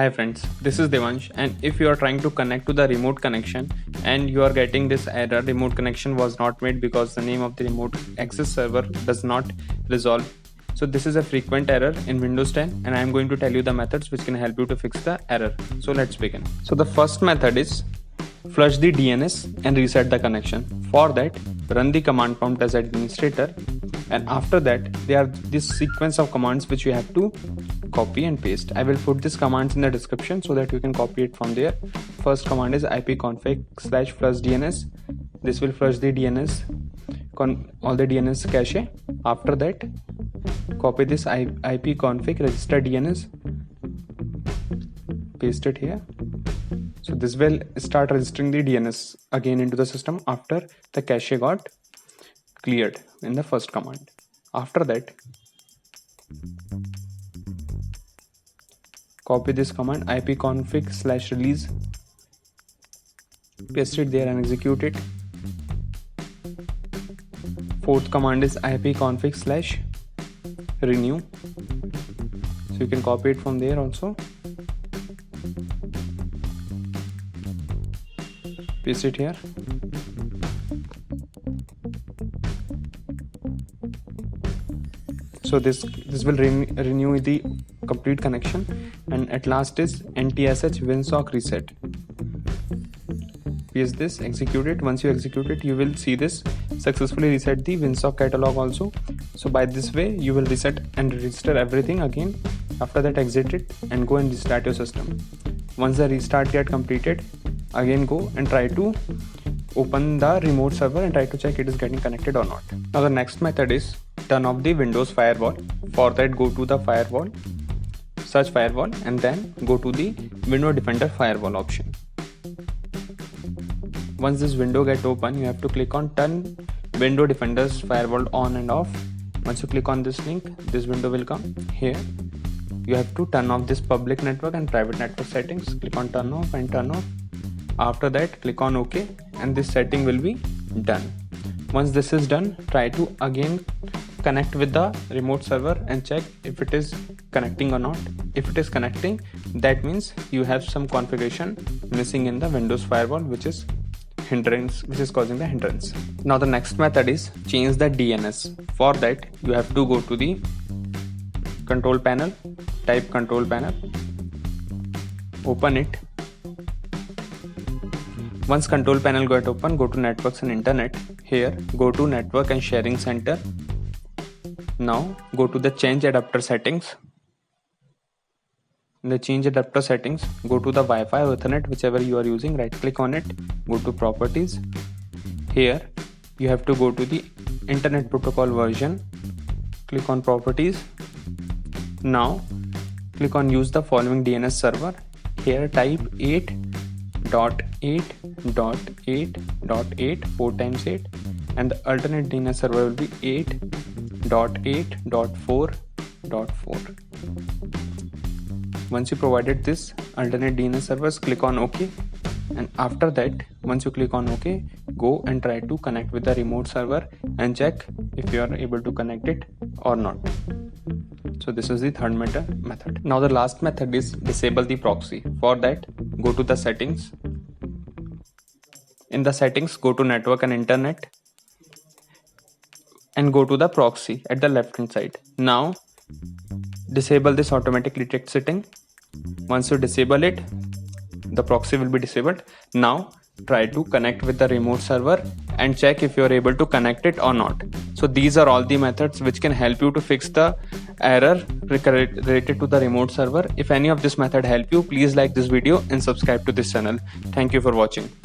Hi friends, this is Devansh, and if you are trying to connect to the remote connection and you are getting this error, remote connection was not made because the name of the remote access server does not resolve. So this is a frequent error in Windows 10 and I am going to tell you the methods which can help you to fix the error. So let's begin. So the first method is flush the DNS and reset the connection. For that, run the command prompt as administrator, and after that there are this sequence of commands which you have to copy and paste. I will put these commands in the description so that you can copy it from there. First command is ipconfig/flush DNS. This will flush the DNS, all the DNS cache. After that, copy this ipconfig register DNS, paste it here. So this will start registering the DNS again into the system after the cache got cleared in the first command. After that, copy this command ipconfig/release, paste it there and execute it. Fourth command is ipconfig/renew, so you can copy it from there also, paste it here. So this will renew the complete connection. And at last is NTSH winsock reset. Paste this, execute it. Once you execute it, you will see this successfully reset the winsock catalog also. So by this way you will reset and register everything again. After that, exit it and go and restart your system. Once the restart get completed, again go and try to open the remote server and try to check it is getting connected or not. Now the next method is turn off the Windows firewall. For that, go to the firewall, search firewall, and then go to the Window Defender firewall option. Once this window get open, you have to click on turn Window Defender's firewall on and off. Once you click on this link, this window will come. Here you have to turn off this public network and private network settings. Click on turn off and turn off. After that, click on OK, and this setting will be done. Once this is done, try to again connect with the remote server and check if it is connecting or not. If it is connecting, that means you have some configuration missing in the Windows firewall, which is causing the hindrance. Now the next method is change the DNS. For that, you have to go to the control panel, type control panel, open it. Once control panel got open, go to networks and internet. Here, go to network and sharing center. Now go to the change adapter settings. In the change adapter settings, go to the Wi-Fi or Ethernet, whichever you are using. Right click on it, go to properties. Here you have to go to the internet protocol version, click on properties. Now click on use the following DNS server. Here type 8.8.8.8 4 times 8, and the alternate DNS server will be 8.8.4.4. Once you provided this alternate DNS servers, click on OK, and after that, once you click on OK, go and try to connect with the remote server and check if you are able to connect it or not. So this is the third method. Now the last method is disable the proxy. For that, go to the settings. In the settings, go to network and internet and go to the proxy at the left hand side. Now disable this automatic detect setting. Once you disable it, the proxy will be disabled. Now try to connect with the remote server and check if you are able to connect it or not. So these are all the methods which can help you to fix the error related to the remote server. If any of this method help you, please like this video and subscribe to this channel. Thank you for watching.